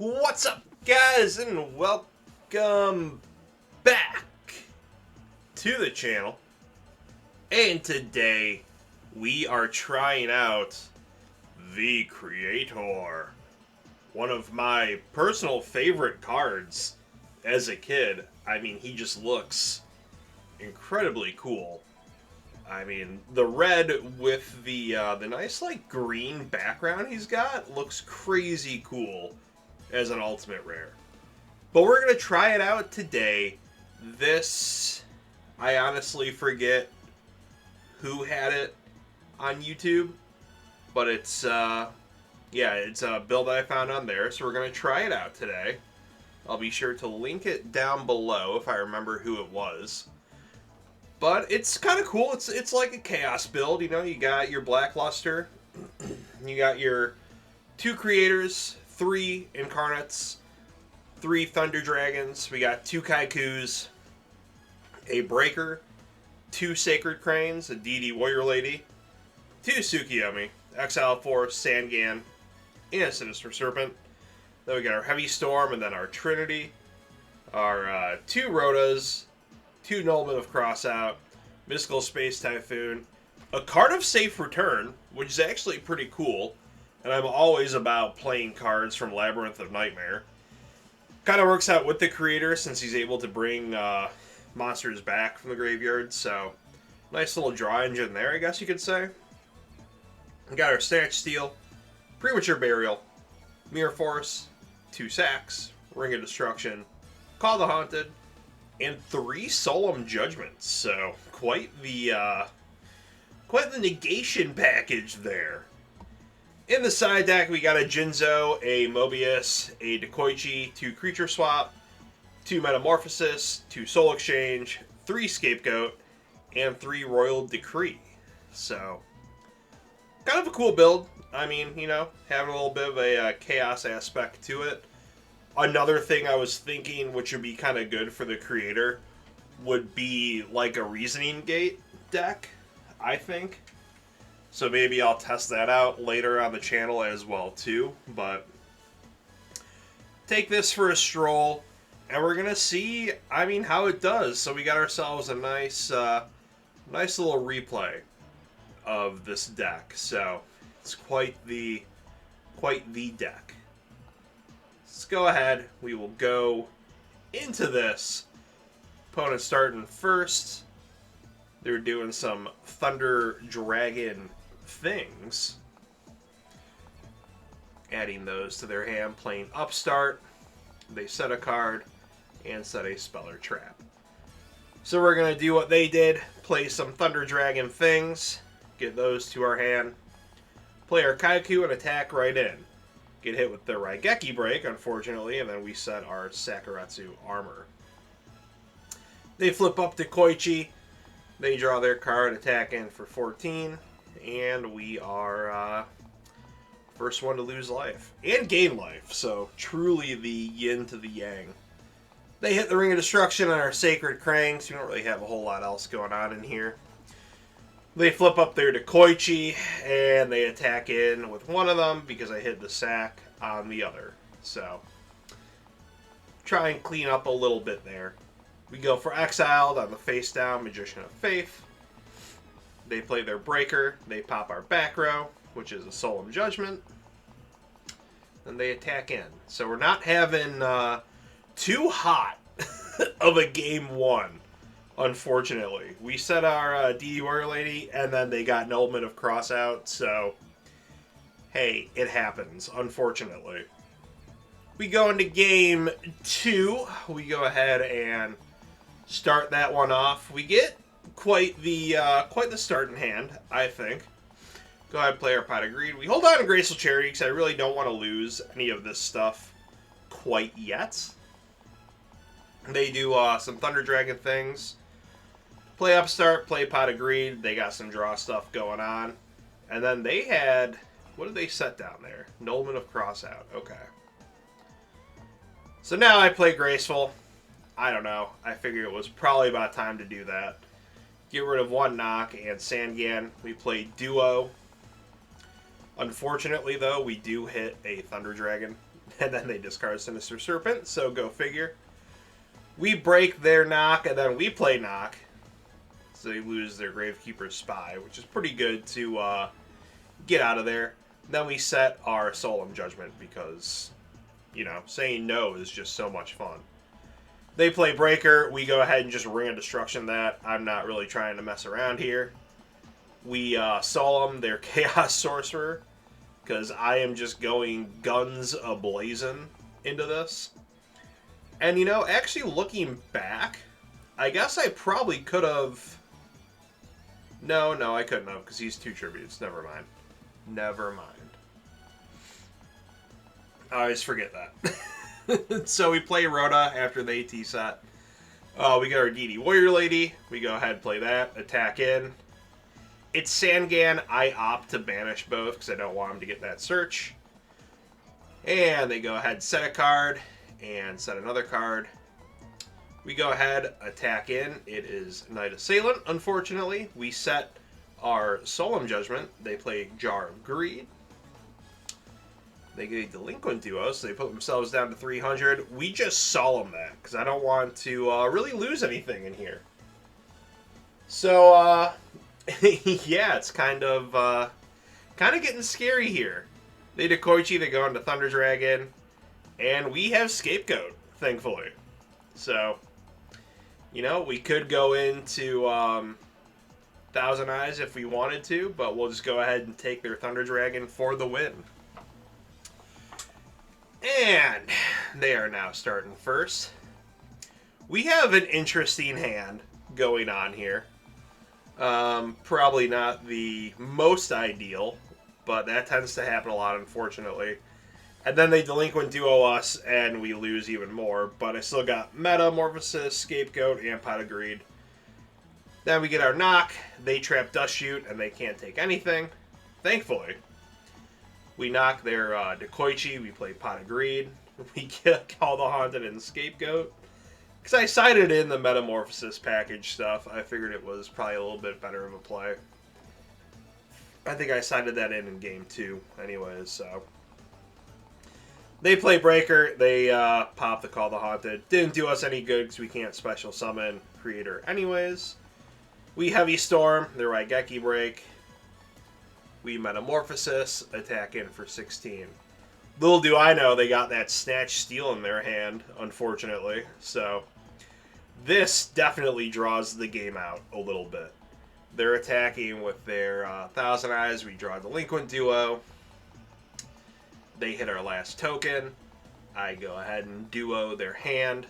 What's up, guys, and welcome back to the channel. And today we are trying out the Creator, one of my personal favorite cards as a kid. I mean, he just looks incredibly cool. I mean, the red with the nice like green background he's got looks crazy cool as an ultimate rare. But we're gonna try it out today. This, I honestly forget who had it on YouTube, but it's it's a build I found on there, so we're gonna try it out today. I'll be sure to link it down below if I remember who it was. But it's kind of cool. It's like a chaos build, you know. You got your Black Luster, you got your 2 creators, 3 incarnates, 3 thunder dragons. We got 2 kaikus, a breaker, 2 sacred cranes, a DD warrior lady, 2 Tsukiyomi, exile 4 Sangan, and a sinister serpent. Then we got our heavy storm, and then our trinity, our 2 rotas, 2 Noblemen of Crossout, Mystical Space Typhoon, a card of safe return, which is actually pretty cool, and I'm always about playing cards from Labyrinth of Nightmare. Kind of works out with the creator since he's able to bring monsters back from the graveyard, so nice little draw engine there, I guess you could say. We got our Snatch Steal, Premature Burial, Mirror Force, 2 sacks, Ring of Destruction, Call the Haunted, and 3 Solemn Judgments. So quite the negation package there. In the side deck, we got a Jinzo, a Mobius, a Dekoichi, 2 creature swap, 2 Metamorphosis, 2 Soul Exchange, 3 Scapegoat, and 3 Royal Decree. So kind of a cool build. I mean, you know, having a little bit of a chaos aspect to it. Another thing I was thinking, which would be kind of good for the creator, would be like a Reasoning Gate deck, I think. So maybe I'll test that out later on the channel as well, too. But take this for a stroll, and we're going to see, I mean, how it does. So we got ourselves a nice little replay of this deck. So it's quite the deck. Let's go ahead. We will go into this. Opponent starting first. They're doing some Thunder Dragon things. Adding those to their hand, playing Upstart. They set a card and set a Speller Trap. So we're going to do what they did. Play some Thunder Dragon things. Get those to our hand. Play our Kaiku and attack right in. Get hit with the Raigeki break, unfortunately, and then we set our Sakuratsu armor. They flip up to Koichi. They draw their card, attack in for 14, and we are first one to lose life and gain life. So truly the yin to the yang. They hit the Ring of Destruction on our Sacred Cranks. We don't really have a whole lot else going on in here. They flip up there to Koichi, and they attack in with one of them because I hit the sack on the other. So, try and clean up a little bit there. We go for Exiled on the face down Magician of Faith. They play their Breaker. They pop our back row, which is a Solemn Judgment. And they attack in. So we're not having too hot of a game one. Unfortunately, we set our DD Warrior Lady, and then they got Noblemen of Crossout, so hey, it happens, unfortunately. We go into game 2. We go ahead and start that one off. We get quite the start in hand, I think. Go ahead and play our Pot of Greed. We hold on to Graceful Charity because I really don't want to lose any of this stuff quite yet. They do some Thunder Dragon things. Play Upstart, play Pot of Greed. They got some draw stuff going on. And then they had... What did they set down there? Noblemen of Crossout. Okay. So now I play Graceful. I don't know. I figured it was probably about time to do that. Get rid of 1 knock and Sangan. We play Duo. Unfortunately, though, we do hit a Thunder Dragon And then they discard Sinister Serpent, so go figure. We break their knock, and then we play knock. So they lose their Gravekeeper's Spy, which is pretty good to get out of there. Then we set our Solemn Judgment because, you know, saying no is just so much fun. They play Breaker. We go ahead and just Ring of Destruction that. I'm not really trying to mess around here. We Solemn their Chaos Sorcerer because I am just going guns a-blazing into this. And, you know, actually looking back, I guess I probably could have... No, I couldn't have because he's 2 tributes. Never mind. Never mind. I always forget that. So we play Rhoda after the AT set. We got our DD Warrior Lady. We go ahead and play that. Attack in. It's Sangan. I opt to banish both because I don't want him to get that search. And they go ahead and set a card and set another card. We go ahead, attack in. It is Knight Assailant, unfortunately. We set our Solemn Judgment. They play Jar of Greed. They get a Delinquent Duo, so they put themselves down to 300. We just Solemn that, because I don't want to really lose anything in here. So, yeah, it's kind of getting scary here. They Dekoichi, they go into Thunder Dragon, and we have Scapegoat, thankfully. So, you know, we could go into Thousand Eyes if we wanted to, but we'll just go ahead and take their Thunder Dragon for the win. And they are now starting first. We have an interesting hand going on here. Probably not the most ideal, but that tends to happen a lot, unfortunately. And then they Delinquent Duo us, and we lose even more. But I still got Metamorphosis, Scapegoat, and Pot of Greed. Then we get our knock. They trap Dust Shoot, and they can't take anything. Thankfully. We knock their Dekoichi. We play Pot of Greed. We get Call the Haunted and Scapegoat. Because I sided in the Metamorphosis package stuff. I figured it was probably a little bit better of a play. I think I sided that in game 2 anyways, so... They play Breaker. They pop the Call the Haunted. Didn't do us any good because we can't special summon Creator anyways. We Heavy Storm. Their Raigeki break. We Metamorphosis. Attack in for 16. Little do I know they got that Snatch Steel in their hand, unfortunately. So, this definitely draws the game out a little bit. They're attacking with their Thousand Eyes. We draw Delinquent Duo. They hit our last token. I go ahead and duo their hand.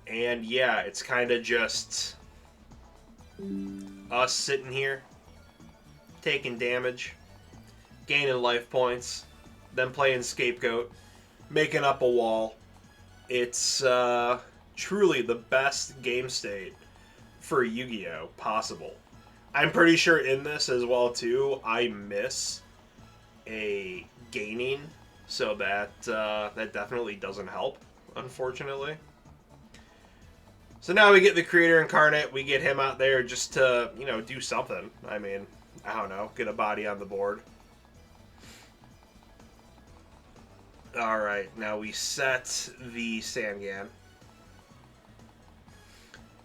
And yeah, it's kind of just us sitting here, taking damage, gaining life points, then playing Scapegoat, making up a wall. It's truly the best game state for Yu-Gi-Oh! Possible. I'm pretty sure in this as well, too, I miss a gaining, so that that definitely doesn't help, unfortunately. So now we get the Creator Incarnate. We get him out there just to, you know, do something. I mean, I don't know, get a body on the board. Alright, now we set the Sangan.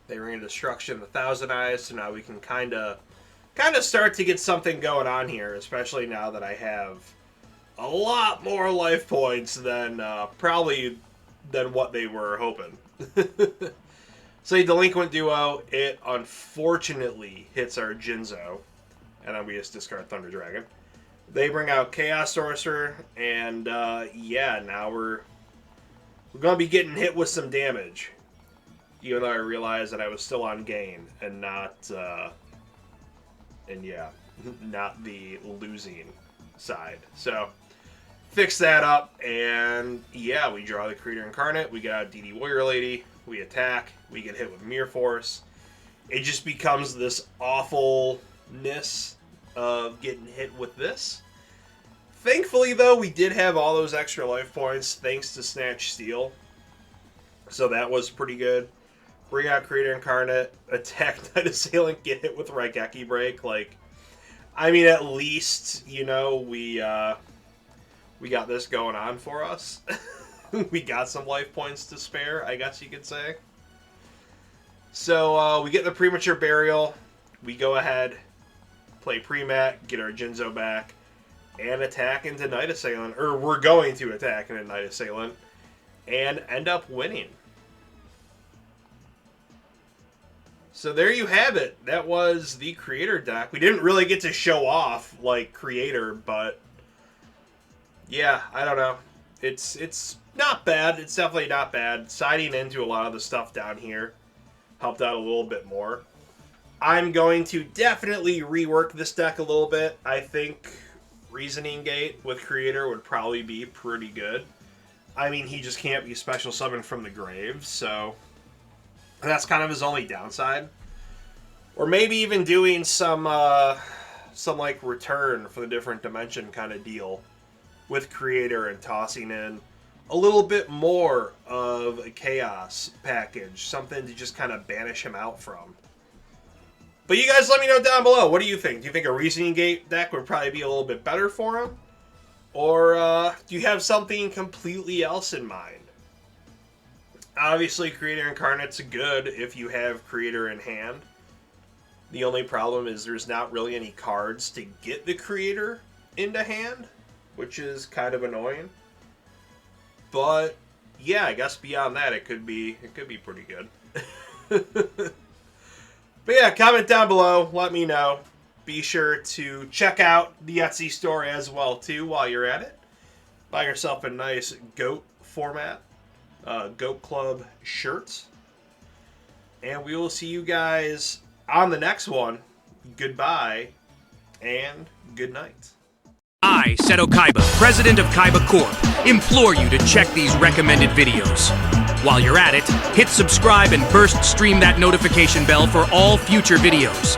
They Ring of Destruction, the Thousand Eyes, so now we can kind of start to get something going on here, especially now that I have a lot more life points than probably than what they were hoping. So a Delinquent Duo, it unfortunately hits our Jinzo, and then we just discard Thunder Dragon. They bring out Chaos Sorcerer, and yeah, now we're going to be getting hit with some damage, even though I realized that I was still on gain and not... and yeah, not the losing side. So, fix that up, and yeah, we draw the Creator Incarnate, we get out DD Warrior Lady, we attack, we get hit with Mirror Force. It just becomes this awfulness of getting hit with this. Thankfully, though, we did have all those extra life points thanks to Snatch Steel, so that was pretty good. Bring out Creator Incarnate, attack Knight Assailant, get hit with Raigeki break. Like, I mean, at least, you know, we we got this going on for us. We got some life points to spare, I guess you could say. So we get the Premature Burial. We go ahead, play pre-mat, get our Jinzo back, and attack into Night Assailant. Or we're going to attack into Night Assailant, and end up winning. So there you have it. That was the Creator deck. We didn't really get to show off, like, Creator, but yeah, I don't know. It's not bad. It's definitely not bad. Siding into a lot of the stuff down here helped out a little bit more. I'm going to definitely rework this deck a little bit. I think Reasoning Gate with Creator would probably be pretty good. I mean, he just can't be special summoned from the grave, so that's kind of his only downside. Or maybe even doing some like return for the different dimension kind of deal with Creator and tossing in a little bit more of a chaos package, something to just kind of banish him out from. But you guys let me know down below. What do you think? Do you think a Reasoning Gate deck would probably be a little bit better for him? Or do you have something completely else in mind? Obviously, Creator Incarnate's good if you have Creator in hand. The only problem is there's not really any cards to get the Creator into hand, which is kind of annoying. But yeah, I guess beyond that, it could be pretty good. But yeah, comment down below. Let me know. Be sure to check out the Etsy store as well too while you're at it. Buy yourself a nice goat format, Goat Club shirt. And we will see you guys on the next one. Goodbye and good night. I, Seto Kaiba, president of Kaiba Corp, implore you to check these recommended videos. While you're at it, hit subscribe and burst stream that notification bell for all future videos.